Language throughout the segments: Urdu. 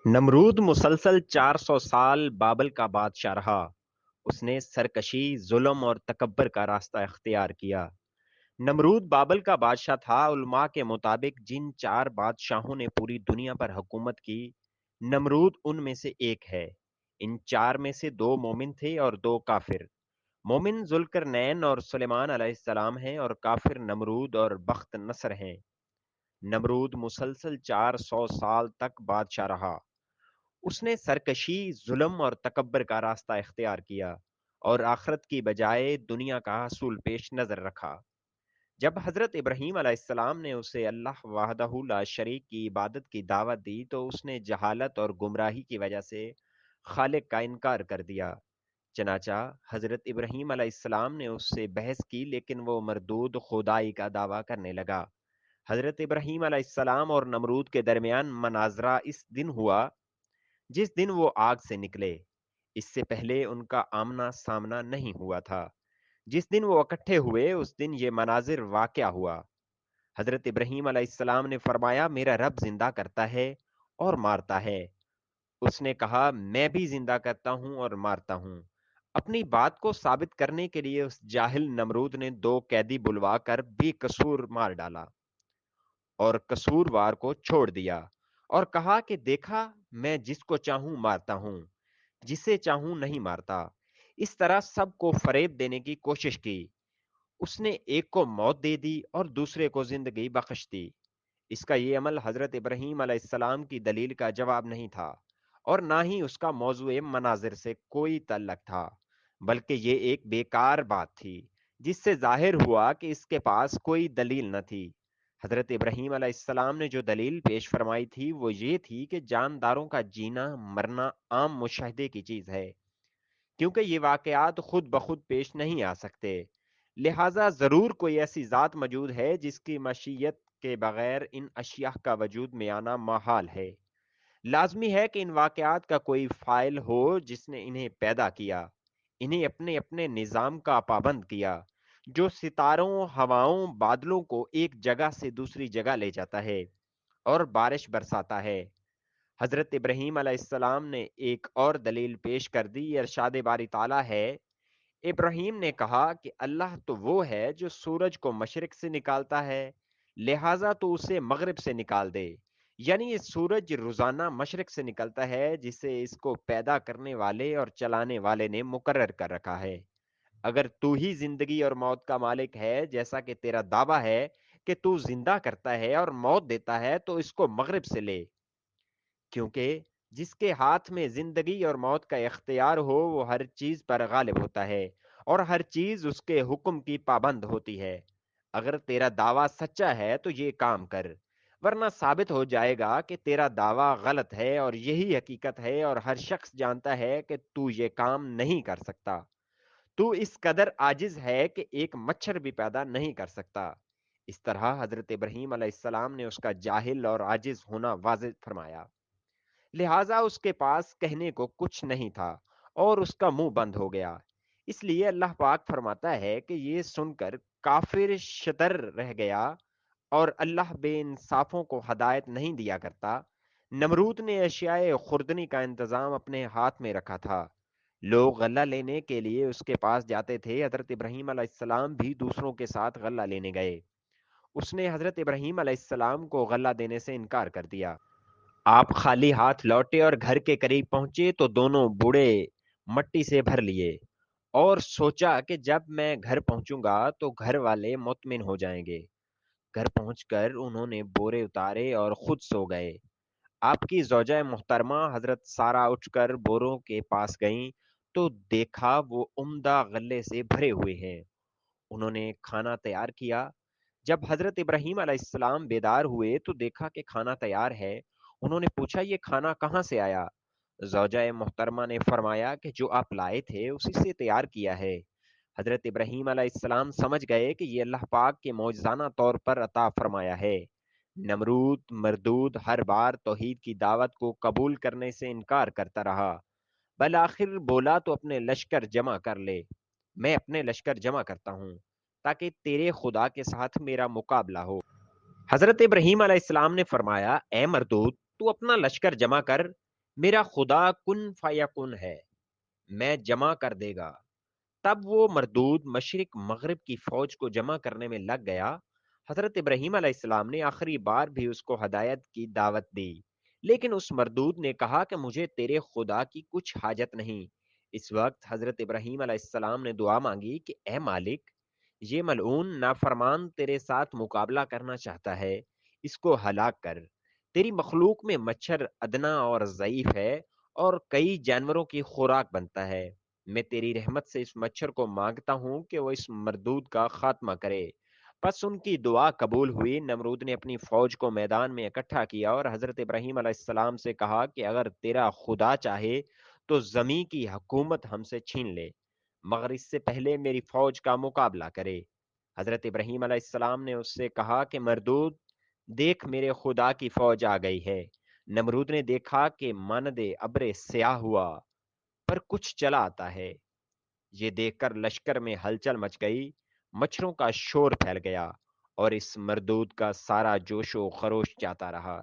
نمرود مسلسل 400 سال بابل کا بادشاہ رہا۔ اس نے سرکشی، ظلم اور تکبر کا راستہ اختیار کیا۔ نمرود بابل کا بادشاہ تھا۔ علماء کے مطابق جن 4 بادشاہوں نے پوری دنیا پر حکومت کی، نمرود ان میں سے ایک ہے۔ ان 4 میں سے 2 مومن تھے اور 2 کافر۔ مومن ذوالقرنین اور سلیمان علیہ السلام ہیں، اور کافر نمرود اور بخت نصر ہیں۔ نمرود مسلسل 400 سال تک بادشاہ رہا۔ اس نے سرکشی، ظلم اور تکبر کا راستہ اختیار کیا، اور آخرت کی بجائے دنیا کا حصول پیش نظر رکھا۔ جب حضرت ابراہیم علیہ السلام نے اسے اللہ وحدہ لا شریک کی عبادت کی دعوت دی تو اس نے جہالت اور گمراہی کی وجہ سے خالق کا انکار کر دیا۔ چنانچہ حضرت ابراہیم علیہ السلام نے اس سے بحث کی، لیکن وہ مردود خدائی کا دعویٰ کرنے لگا۔ حضرت ابراہیم علیہ السلام اور نمرود کے درمیان مناظرہ اس دن ہوا جس دن وہ آگ سے نکلے۔ اس سے پہلے ان کا آمنا سامنا نہیں ہوا تھا۔ جس دن وہ اکٹھے ہوئے اس دن یہ مناظر واقع ہوا۔ حضرت ابراہیم علیہ السلام نے فرمایا، میرا رب زندہ کرتا ہے اور مارتا ہے۔ اس نے کہا، میں بھی زندہ کرتا ہوں اور مارتا ہوں۔ اپنی بات کو ثابت کرنے کے لیے اس جاہل نمرود نے 2 قیدی بلوا کر بے قصور مار ڈالا اور قصوروار کو چھوڑ دیا، اور کہا کہ دیکھا، میں جس کو چاہوں مارتا ہوں، جسے چاہوں نہیں مارتا۔ اس طرح سب کو فریب دینے کی کوشش کی۔ اس نے ایک کو موت دے دی اور دوسرے کو زندگی بخش دی۔ اس کا یہ عمل حضرت ابراہیم علیہ السلام کی دلیل کا جواب نہیں تھا، اور نہ ہی اس کا موضوع مناظر سے کوئی تعلق تھا، بلکہ یہ ایک بیکار بات تھی جس سے ظاہر ہوا کہ اس کے پاس کوئی دلیل نہ تھی۔ حضرت ابراہیم علیہ السلام نے جو دلیل پیش فرمائی تھی وہ یہ تھی کہ جانداروں کا جینا مرنا عام مشاہدے کی چیز ہے، کیونکہ یہ واقعات خود بخود پیش نہیں آ سکتے، لہٰذا ضرور کوئی ایسی ذات موجود ہے جس کی مشیت کے بغیر ان اشیاء کا وجود میں آنا محال ہے۔ لازمی ہے کہ ان واقعات کا کوئی فاعل ہو جس نے انہیں پیدا کیا، انہیں اپنے اپنے نظام کا پابند کیا، جو ستاروں، ہواؤں، بادلوں کو ایک جگہ سے دوسری جگہ لے جاتا ہے اور بارش برساتا ہے۔ حضرت ابراہیم علیہ السلام نے ایک اور دلیل پیش کر دی۔ ارشاد باری تعالیٰ ہے، ابراہیم نے کہا کہ اللہ تو وہ ہے جو سورج کو مشرق سے نکالتا ہے، لہٰذا تو اسے مغرب سے نکال دے۔ یعنی یہ سورج روزانہ مشرق سے نکلتا ہے، جسے اس کو پیدا کرنے والے اور چلانے والے نے مقرر کر رکھا ہے۔ اگر تو ہی زندگی اور موت کا مالک ہے، جیسا کہ تیرا دعویٰ ہے کہ تو زندہ کرتا ہے اور موت دیتا ہے، تو اس کو مغرب سے لے، کیونکہ جس کے ہاتھ میں زندگی اور موت کا اختیار ہو وہ ہر چیز پر غالب ہوتا ہے، اور ہر چیز اس کے حکم کی پابند ہوتی ہے۔ اگر تیرا دعویٰ سچا ہے تو یہ کام کر، ورنہ ثابت ہو جائے گا کہ تیرا دعویٰ غلط ہے، اور یہی حقیقت ہے، اور ہر شخص جانتا ہے کہ تو یہ کام نہیں کر سکتا۔ تو اس قدر عاجز ہے کہ ایک مچھر بھی پیدا نہیں کر سکتا۔ اس طرح حضرت ابراہیم علیہ السلام نے اس کا جاہل اور عاجز ہونا واضح فرمایا، لہٰذا اس کے پاس کہنے کو کچھ نہیں تھا اور اس کا منہ بند ہو گیا۔ اس لیے اللہ پاک فرماتا ہے کہ یہ سن کر کافر شتر رہ گیا، اور اللہ بے انصافوں کو ہدایت نہیں دیا کرتا۔ نمرود نے اشیاء خوردنی کا انتظام اپنے ہاتھ میں رکھا تھا۔ لوگ غلہ لینے کے لیے اس کے پاس جاتے تھے۔ حضرت ابراہیم علیہ السلام بھی دوسروں کے ساتھ غلہ لینے گئے۔ اس نے حضرت ابراہیم علیہ السلام کو غلہ دینے سے انکار کر دیا۔ آپ خالی ہاتھ لوٹے اور گھر کے قریب پہنچے تو دونوں بوڑے مٹی سے بھر لیے، اور سوچا کہ جب میں گھر پہنچوں گا تو گھر والے مطمئن ہو جائیں گے۔ گھر پہنچ کر انہوں نے بورے اتارے اور خود سو گئے۔ آپ کی زوجہ محترمہ حضرت سارہ اٹھ کر بوروں کے پاس گئیں تو دیکھا وہ عمدہ غلے سے بھرے ہوئے ہیں۔ انہوں نے کھانا تیار کیا۔ جب حضرت ابراہیم علیہ السلام بیدار ہوئے تو دیکھا کہ کھانا تیار ہے۔ انہوں نے پوچھا، یہ کھانا کہاں سے آیا؟ زوجہ محترمہ نے فرمایا کہ جو آپ لائے تھے اسی سے تیار کیا ہے۔ حضرت ابراہیم علیہ السلام سمجھ گئے کہ یہ اللہ پاک کے معجزانہ طور پر عطا فرمایا ہے۔ نمرود مردود ہر بار توحید کی دعوت کو قبول کرنے سے انکار کرتا رہا، بالآخر بولا تو اپنے لشکر جمع کر لے، میں اپنے لشکر جمع کرتا ہوں تاکہ تیرے خدا کے ساتھ میرا مقابلہ ہو۔ حضرت ابراہیم علیہ السلام نے فرمایا، اے مردود، تو اپنا لشکر جمع کر، میرا خدا کن فیکن ہے، میں جمع کر دے گا۔ تب وہ مردود مشرق مغرب کی فوج کو جمع کرنے میں لگ گیا۔ حضرت ابراہیم علیہ السلام نے آخری بار بھی اس کو ہدایت کی دعوت دی، لیکن اس مردود نے کہا کہ مجھے تیرے خدا کی کچھ حاجت نہیں۔ اس وقت حضرت ابراہیم علیہ السلام نے دعا مانگی کہ اے مالک، یہ ملعون نافرمان تیرے ساتھ مقابلہ کرنا چاہتا ہے، اس کو ہلاک کر۔ تیری مخلوق میں مچھر ادنا اور ضعیف ہے اور کئی جانوروں کی خوراک بنتا ہے۔ میں تیری رحمت سے اس مچھر کو مانگتا ہوں کہ وہ اس مردود کا خاتمہ کرے۔ پس ان کی دعا قبول ہوئی۔ نمرود نے اپنی فوج کو میدان میں اکٹھا کیا اور حضرت ابراہیم علیہ السلام سے کہا کہ اگر تیرا خدا چاہے تو زمین کی حکومت ہم سے چھین لے، مگر اس سے پہلے میری فوج کا مقابلہ کرے۔ حضرت ابراہیم علیہ السلام نے اس سے کہا کہ مردود، دیکھ میرے خدا کی فوج آ گئی ہے۔ نمرود نے دیکھا کہ مانند ابر سیاہ ہوا پر کچھ چلا آتا ہے۔ یہ دیکھ کر لشکر میں ہلچل مچ گئی، مچھروں کا شور پھیل گیا اور اس مردود کا سارا جوش و خروش جاتا رہا۔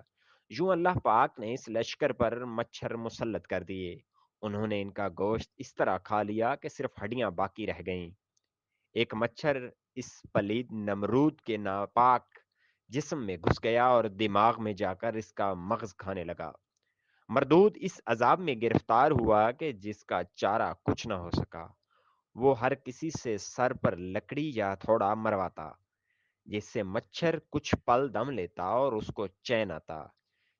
یوں اللہ پاک نے اس لشکر پر مچھر مسلط کر دیے۔ انہوں نے ان کا گوشت اس طرح کھا لیا کہ صرف ہڈیاں باقی رہ گئیں۔ ایک مچھر اس پلید نمرود کے ناپاک جسم میں گھس گیا اور دماغ میں جا کر اس کا مغز کھانے لگا۔ مردود اس عذاب میں گرفتار ہوا کہ جس کا چارہ کچھ نہ ہو سکا۔ وہ ہر کسی سے سر پر لکڑی یا تھوڑا مرواتا، جس سے مچھر کچھ پل دم لیتا اور اس کو چین آتا۔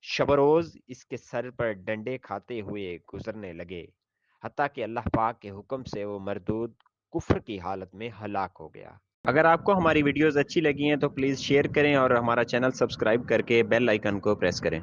شب و روز اس کے سر پر ڈنڈے کھاتے ہوئے گزرنے لگے، حتیٰ کہ اللہ پاک کے حکم سے وہ مردود کفر کی حالت میں ہلاک ہو گیا۔ اگر آپ کو ہماری ویڈیوز اچھی لگی ہیں تو پلیز شیئر کریں اور ہمارا چینل سبسکرائب کر کے بیل آئیکن کو پریس کریں۔